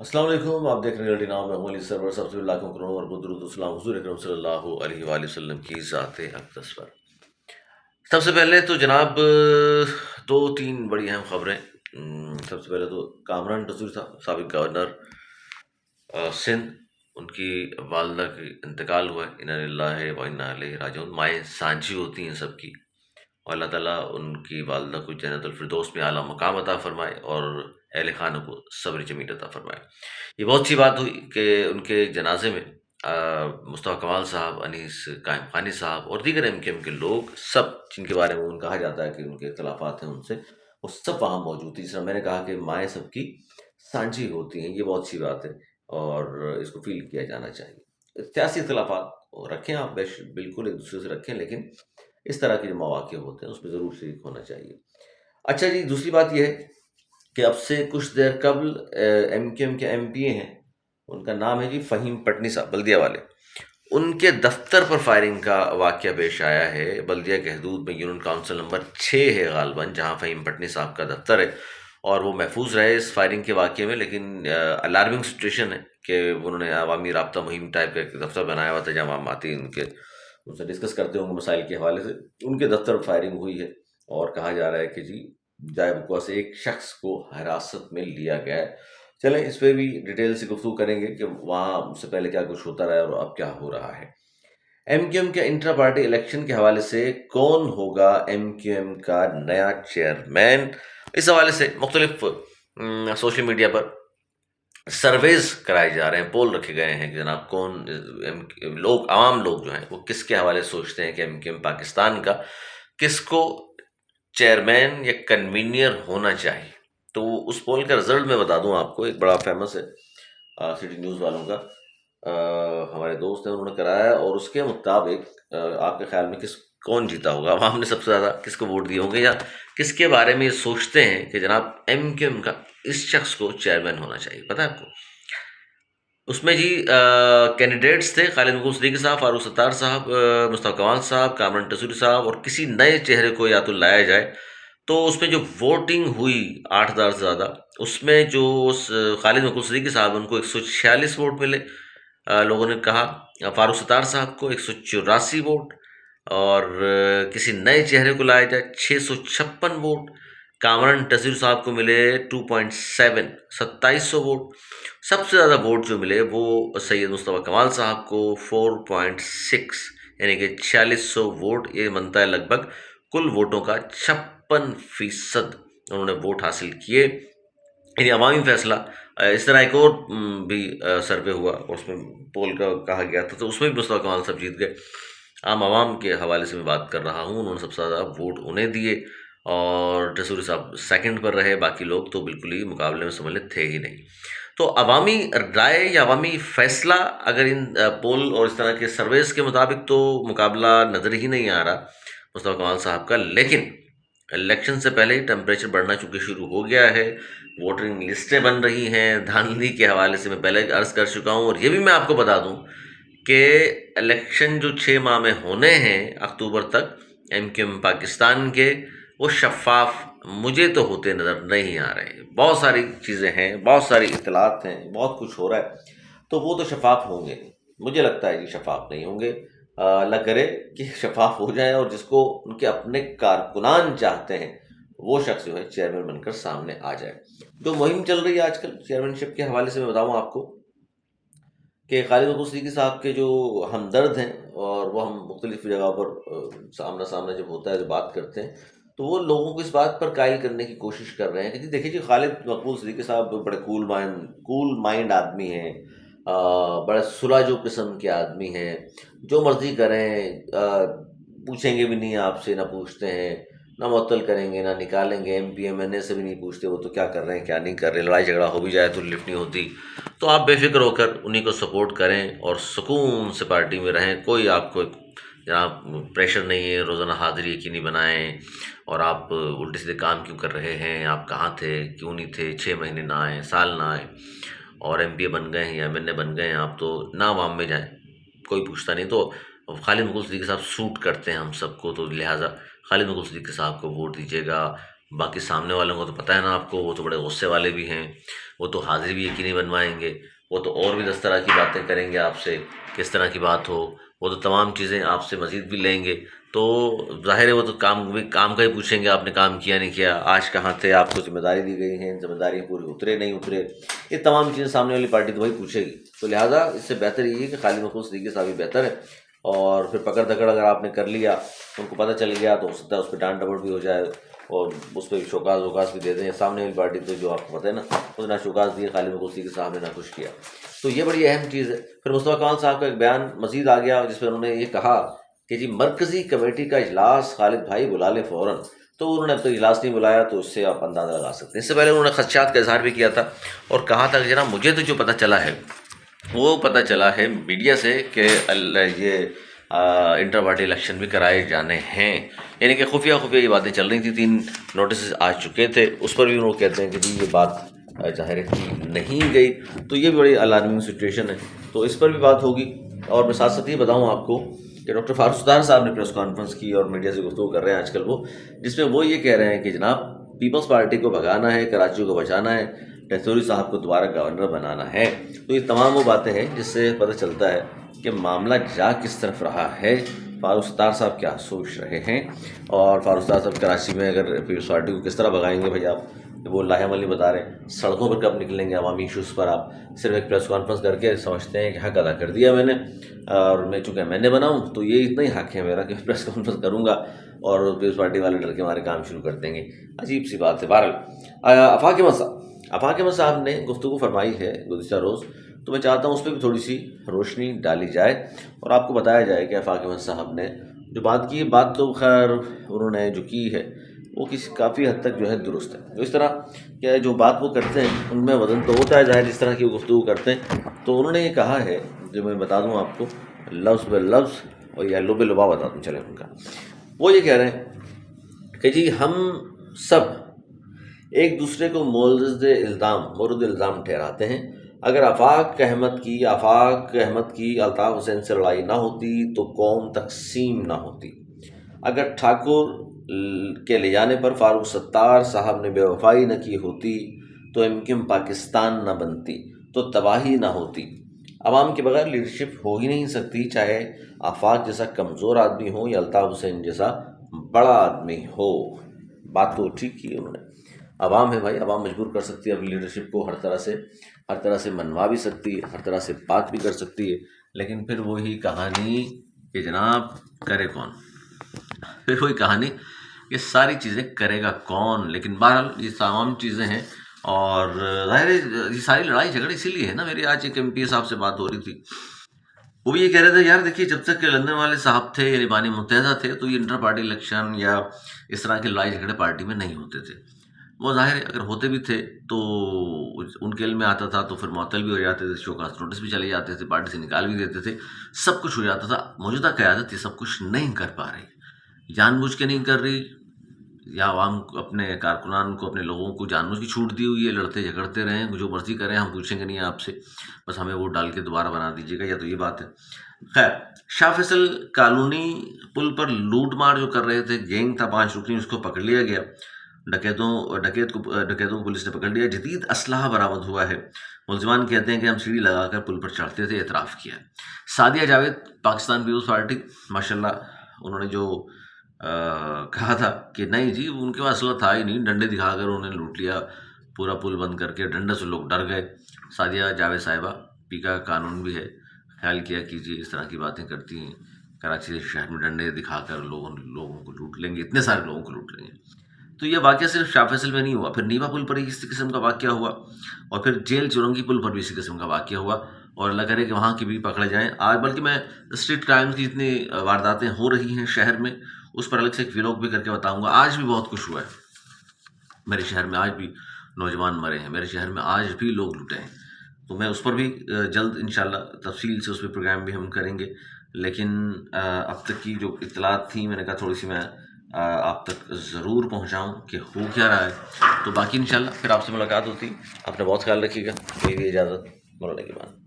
السلام علیکم، آپ دیکھ رہے ہیں نام میں علی سرور سب سے لاکھوں کروڑوں اور درود و سلام حضور اکرم صلی اللہ علیہ وآلہ وسلم کی ذات اقدس پر۔ سب سے پہلے تو جناب دو تین بڑی اہم خبریں۔ سب سے پہلے تو کامران ٹسوری صاحب سابق گورنر سندھ، ان کی والدہ کی انتقال ہوا ہے، انا للہ و انا الیہ راجعون۔ مائیں سانجھی ہوتی ہیں سب کی، اور اللہ تعالیٰ ان کی والدہ کو جنت الفردوس میں اعلیٰ مقام عطا فرمائے اور اہل خانہ کو صبر جمیل عطا فرمائے۔ یہ بہت سی بات ہوئی کہ ان کے جنازے میں مصطفیٰ کمال صاحب، انیس قائم خانی صاحب اور دیگر ایم کیو ایم کے لوگ سب جن کے بارے میں کہا جاتا ہے کہ ان کے اختلافات ہیں ان سے، وہ سب وہاں موجود تھی۔ جس طرح میں نے کہا کہ مائیں سب کی سانجھی ہوتی ہیں، یہ بہت سی بات ہے اور اس کو فیل کیا جانا چاہیے۔ سیاسی اختلافات رکھیں آپ، بالکل ایک دوسرے سے رکھیں، لیکن اس طرح کے جو مواقع ہوتے ہیں اس میں ضرور شریک ہونا چاہیے۔ اچھا جی، دوسری بات یہ ہے کہ اب سے کچھ دیر قبل ایم کیو ایم کے ایم پی اے ہیں، ان کا نام ہے جی فہیم پٹنی صاحب، بلدیہ والے، ان کے دفتر پر فائرنگ کا واقعہ پیش آیا ہے۔ بلدیہ کے حدود میں یونین کونسل نمبر 6 ہے غالباً، جہاں فہیم پٹنی صاحب کا دفتر ہے، اور وہ محفوظ رہے اس فائرنگ کے واقعے میں، لیکن الارمنگ سچویشن ہے کہ انہوں نے عوامی رابطہ مہم ٹائپ کا ایک دفتر بنایا ہوا تھا جہاں عوام آتی ان سے ڈسکس کرتے ہوں گے مسائل کے حوالے سے۔ ان کے دفتر پر فائرنگ ہوئی ہے اور کہا جا رہا ہے کہ جی جائے سے ایک شخص کو حراست میں لیا گیا ہے۔ چلیں اس پہ بھی ڈیٹیل سے گفتگو کریں گے کہ وہاں اس سے پہلے کیا کچھ ہوتا رہا ہے اور اب کیا ہو رہا ہے۔ ایم کیو ایم کے انٹرا پارٹی الیکشن کے حوالے سے کون ہوگا ایم کیو ایم کا نیا چیئرمین، اس حوالے سے مختلف سوشل میڈیا پر سرویز کرائے جا رہے ہیں، پول رکھے گئے ہیں کہ جناب کون لوگ، عوام لوگ جو ہیں وہ کس کے حوالے سوچتے ہیں کہ ایم کیو ایم پاکستان کا کس کو چیئرمین یا کنوینئر ہونا چاہیے۔ تو اس پول کا رزلٹ میں بتا دوں آپ کو، ایک بڑا فیمس ہے سٹی نیوز والوں کا، ہمارے دوست ہیں، انہوں نے کرایا، اور اس کے مطابق آپ کے خیال میں کون جیتا ہوگا؟ عوام نے سب سے زیادہ کس کو ووٹ دیے ہوں گے، یا کس کے بارے میں یہ سوچتے ہیں کہ جناب ایم کیو ایم کا اس شخص کو چیئرمین ہونا چاہیے؟ پتہ ہے آپ کو اس میں جی کینڈیڈیٹس تھے خالد مقبول صدیقی صاحب، فاروق ستار صاحب، مصطفیٰ کمال صاحب، کامران ٹسوری صاحب، اور کسی نئے چہرے کو یا تو لایا جائے۔ تو اس میں جو ووٹنگ ہوئی 8,000 سے زیادہ، اس میں جو خالد مقبول صدیقی صاحب ان کو 146 ووٹ ملے، لوگوں نے کہا، فاروق ستار صاحب کو 184 ووٹ، اور کسی نئے چہرے کو لایا جائے 656 ووٹ، کامران ٹسوری صاحب کو ملے 2.7 2700 ووٹ۔ سب سے زیادہ ووٹ جو ملے وہ سید مصطفیٰ کمال صاحب کو 4.6 یعنی کہ 4600 ووٹ، یہ بنتا ہے لگ بھگ کل ووٹوں کا 56% انہوں نے ووٹ حاصل کیے، یعنی عوامی فیصلہ۔ اس طرح ایک اور بھی سروے ہوا اور اس میں پول کا کہا گیا تھا، تو اس میں بھی مصطفیٰ کمال صاحب جیت گئے۔ عام عوام کے حوالے سے میں بات کر رہا ہوں، انہوں نے سب سے زیادہ ووٹ انہیں دیے، اور ٹسوری صاحب سیکنڈ پر رہے، باقی لوگ تو بالکل ہی مقابلے میں سمجھ لیں تھے ہی نہیں۔ تو عوامی رائے یا عوامی فیصلہ اگر ان پول اور اس طرح کے سرویز کے مطابق، تو مقابلہ نظر ہی نہیں آ رہا مصطفیٰ کمال صاحب کا، لیکن الیکشن سے پہلے ٹیمپریچر بڑھنا چونکہ شروع ہو گیا ہے، ووٹنگ لسٹیں بن رہی ہیں، دھاندلی کے حوالے سے میں پہلے عرض کر چکا ہوں، اور یہ بھی میں آپ کو بتا دوں کہ الیکشن جو 6 ماہ میں ہونے ہیں اکتوبر تک ایم کیو ایم پاکستان کے، وہ شفاف مجھے تو ہوتے نظر نہیں آ رہے۔ بہت ساری چیزیں ہیں، بہت ساری اطلاعات ہیں، بہت کچھ ہو رہا ہے، تو وہ تو شفاف ہوں گے، مجھے لگتا ہے یہ شفاف نہیں ہوں گے۔ اللہ کرے کہ شفاف ہو جائیں، اور جس کو ان کے اپنے کارکنان چاہتے ہیں وہ شخص جو ہے چیئرمین بن کر سامنے آ جائے۔ جو مہم چل رہی ہے آج کل چیئرمین شپ کے حوالے سے میں بتاؤں آپ کو کہ خالد مقبول صدیقی صاحب کے جو ہمدرد ہیں، اور وہ ہم مختلف جگہ پر سامنا سامنا جب ہوتا ہے تو بات کرتے ہیں، تو وہ لوگوں کو اس بات پر قائل کرنے کی کوشش کر رہے ہیں کہ جی دیکھیے جی، خالد مقبول صدیقی صاحب بڑے کول مائنڈ آدمی ہیں، بڑے سلاجو قسم کے آدمی ہیں، جو مرضی کریں، پوچھیں گے بھی نہیں آپ سے، نہ پوچھتے ہیں، نہ معطل کریں گے، نہ نکالیں گے، ایم پی ایم این اے سے بھی نہیں پوچھتے وہ تو کیا کر رہے ہیں کیا نہیں کر رہے، لڑائی جھگڑا ہو بھی جائے تو لفٹ نہیں ہوتی۔ تو آپ بے فکر ہو کر انہی کو سپورٹ کریں اور سکون سے پارٹی میں رہیں، کوئی آپ کو جناب پریشر نہیں ہے، روزانہ حاضری یقینی بنائیں، اور آپ الٹے سیدھے کام کیوں کر رہے ہیں، آپ کہاں تھے، کیوں نہیں تھے، 6 مہینے نہ آئیں، سال نہ آئیں، اور ایم پی اے بن گئے ہیں یا ایم این اے بن گئے ہیں آپ تو نہ عوام میں جائیں، کوئی پوچھتا نہیں۔ تو خالد مقبول صدیقی صاحب سوٹ کرتے ہیں ہم سب کو، تو لہٰذا خالد مقبول صدیقی صاحب کو ووٹ دیجیے گا۔ باقی سامنے والوں کو تو پتہ ہے نا آپ کو، وہ تو بڑے غصے والے بھی ہیں، وہ تو حاضری بھی یقینی بنوائیں گے، وہ تو اور بھی 10 طرح کی باتیں کریں گے آپ سے، کس طرح کی بات ہو، وہ تو تمام چیزیں آپ سے مزید بھی لیں گے۔ تو ظاہر ہے وہ تو کام کا ہی پوچھیں گے، آپ نے کام کیا نہیں کیا، آج کہاں تھے، آپ کو ذمہ داری دی گئی ہیں، ذمہ داری پوری اترے نہیں اترے، یہ تمام چیزیں سامنے والی پارٹی تو وہی پوچھے گی۔ تو لہٰذا اس سے بہتر یہ ہے کہ خالی مخلوق صدیقی صاحب ہی بہتر ہے، اور پھر پکڑ دکڑ اگر آپ نے کر لیا، ان کو پتہ چل گیا، تو ہو سکتا ہے اس پہ ڈانٹ ڈپٹ بھی ہو جائے، اور اس پہ شوکاز وکاز بھی دے دیں۔ سامنے والی پارٹی تو جو آپ کو پتہ ہے نا، اس نے نہ شوکاز دیے خالی مخلوق صدیقی صاحب نے، نہ کچھ کیا۔ تو یہ بڑی اہم چیز ہے۔ پھر مصطفیٰ کمال صاحب کا ایک بیان مزید آ گیا، جس میں انہوں نے یہ کہا کہ جی مرکزی کمیٹی کا اجلاس خالد بھائی بلا لے فوراً۔ تو انہوں نے اب تک اجلاس نہیں بلایا، تو اس سے آپ اندازہ لگا سکتے ہیں۔ اس سے پہلے انہوں نے خدشات کا اظہار بھی کیا تھا، اور کہا تھا کہ جناب مجھے تو جو پتہ چلا ہے وہ پتہ چلا ہے میڈیا سے کہ یہ انٹر پارٹی الیکشن بھی کرائے جانے ہیں، یعنی کہ خفیہ یہ باتیں چل رہی تھیں، 3 نوٹسز آ چکے تھے، اس پر بھی انہوں کہتے ہیں کہ جی یہ بات ظاہر کی نہیں گئی۔ تو یہ بھی بڑی الارمنگ سچویشن ہے، تو اس پر بھی بات ہوگی۔ اور میں ساتھ ساتھ یہ بتاؤں آپ کو کہ ڈاکٹر فاروق ستار صاحب نے پریس کانفرنس کی اور میڈیا سے گفتگو کر رہے ہیں آج کل وہ، جس میں وہ یہ کہہ رہے ہیں کہ جناب پیپلز پارٹی کو بھگانا ہے، کراچی کو بچانا ہے، ٹیسوری صاحب کو دوبارہ گورنر بنانا ہے۔ تو یہ تمام وہ باتیں ہیں جس سے پتہ چلتا ہے کہ معاملہ جا کس طرف رہا ہے، فاروق ستار صاحب کیا سوچ رہے ہیں، اور فاروق ستار صاحب کراچی میں اگر پیپلز پارٹی کو کس طرح بھگائیں گے۔ بھائی آپ وہ لاہے عمل نہیں بتا رہے، سڑکوں پر کب نکلیں گے عوامی ایشوز پر؟ آپ صرف ایک پریس کانفرنس کر کے سمجھتے ہیں کہ حق ادا کر دیا میں نے، اور میں چونکہ میں نے بناؤں تو یہ اتنا ہی حق ہے میرا کہ پریس کانفرنس کروں گا، اور پیپلز پارٹی والے ڈر کے ہمارے کام شروع کر دیں گے۔ عجیب سی بات ہے۔ بہرحال آفاق احمد صاحب نے گفتگو فرمائی ہے گزشتہ روز، تو میں چاہتا ہوں اس پہ بھی تھوڑی سی روشنی ڈالی جائے، اور آپ کو بتایا جائے کہ آفاق احمد صاحب نے جو بات کی ہے، بات تو خیر انہوں نے جو کی ہے وہ کافی حد تک جو ہے درست ہے۔ اس طرح کہ جو بات وہ کرتے ہیں ان میں وزن تو ہوتا ہے ظاہر، جس طرح کی وہ گفتگو کرتے ہیں۔ تو انہوں نے یہ کہا ہے، جو میں بتا دوں آپ کو لفظ بے لفظ، اور یا لب لبا بتا دوں چلیں ان کا، وہ یہ کہہ رہے ہیں کہ جی ہم سب ایک دوسرے کو مورد الزام ٹھہراتے ہیں۔ اگر آفاق احمد کی الطاف حسین سے لڑائی نہ ہوتی تو قوم تقسیم نہ ہوتی، اگر ٹھاکر کے لے جانے پر فاروق ستار صاحب نے بے وفائی نہ کی ہوتی تو امکن پاکستان نہ بنتی، تو تباہی نہ ہوتی۔ عوام کے بغیر لیڈرشپ ہو ہی نہیں سکتی، چاہے آفاق جیسا کمزور آدمی ہو یا الطاف حسین جیسا بڑا آدمی ہو۔ بات تو ٹھیک کی انہوں نے، عوام ہے بھائی، عوام مجبور کر سکتی ہے اپنی لیڈرشپ کو، ہر طرح سے منوا بھی سکتی ہے، ہر طرح سے بات بھی کر سکتی ہے، لیکن پھر وہی کہانی کہ جناب کرے کون، پھر وہی کہانی یہ ساری چیزیں کرے گا کون۔ لیکن بہرحال یہ تمام چیزیں ہیں، اور ظاہر ہے یہ ساری لڑائی جھگڑے اسی لیے ہے نا۔ میری آج ایک MP صاحب سے بات ہو رہی تھی، وہ بھی یہ کہہ رہے تھے یار دیکھیے جب تک کہ لندن والے صاحب تھے یعنی بانی متحدہ تھے تو یہ انٹر پارٹی الیکشن یا اس طرح کے لڑائی جھگڑے پارٹی میں نہیں ہوتے تھے۔ وہ ظاہر ہے اگر ہوتے بھی تھے تو ان کے علم میں آتا تھا تو پھر معطل بھی ہو جاتے تھے، شوکاز نوٹس بھی چلے جاتے تھے، پارٹی سے نکال بھی دیتے تھے، سب کچھ ہو جاتا تھا۔ موجودہ قیادت یہ سب کچھ نہیں کر پا رہی، جان بوجھ کے نہیں کر رہی، یا عوام کو، اپنے کارکنان کو، اپنے لوگوں کو جان بوجھ کی چھوٹ دی ہوئی ہے، لڑتے جھگڑتے رہیں، جو مرضی کریں، ہم پوچھیں گے نہیں آپ سے، بس ہمیں ووٹ ڈال کے دوبارہ بنا دیجیے گا، یا تو یہ بات ہے۔ خیر، شاہ فیصل کالونی پل پر لوٹ مار جو کر رہے تھے، گینگ تھا 5 رکنی، اس کو پکڑ لیا گیا، ڈکیتوں کو پولیس نے پکڑ لیا، جدید اسلحہ برآمد ہوا ہے، ملزمان کہتے ہیں کہ ہم سیڑھی لگا کر پل پر چڑھتے تھے، اعتراف کیا۔ سعدیہ جاوید پاکستان پیپلز پارٹی، ماشاءاللہ انہوں نے جو کہا تھا کہ نہیں جی ان کے پاس اسلحہ تھا ہی نہیں، ڈنڈے دکھا کر انہوں نے لوٹ لیا، پورا پل بند کر کے ڈنڈے سے لوگ ڈر گئے۔ سعدیہ جاوید صاحبہ پی کا قانون بھی ہے، خیال کیا کیجیے، اس طرح کی باتیں کرتی ہیں، کراچی شہر میں ڈنڈے دکھا کر لوگوں کو لوٹ لیں گے، اتنے سارے لوگوں کو لوٹ لیں گے۔ تو یہ واقعہ صرف شاہ فیصل میں نہیں ہوا، پھر نیوا پل پر اسی قسم کا واقعہ ہوا، اور پھر جیل چورنگی پل پر بھی اسی قسم کا واقعہ ہوا، اور اللہ کرے کہ وہاں کی بھی پکڑے جائیں۔ آج بلکہ میں اسٹریٹ کرائم کی جتنی وارداتیں ہو رہی ہیں شہر میں، اس پر الگ سے ایک ویلاگ بھی کر کے بتاؤں گا۔ آج بھی بہت کچھ ہوا ہے میرے شہر میں، آج بھی نوجوان مرے ہیں میرے شہر میں، آج بھی لوگ لوٹے ہیں، تو میں اس پر بھی جلد انشاءاللہ تفصیل سے اس پہ پروگرام بھی ہم کریں گے۔ لیکن اب تک کی جو اطلاعات تھیں میں نے کہا تھوڑی سی میں آپ تک ضرور پہنچاؤں کہ ہو کیا رہا ہے، تو باقی انشاءاللہ پھر آپ سے ملاقات ہوتی۔ آپ نے بہت خیال رکھیے گا، میری اجازت، مولانا کے بعد۔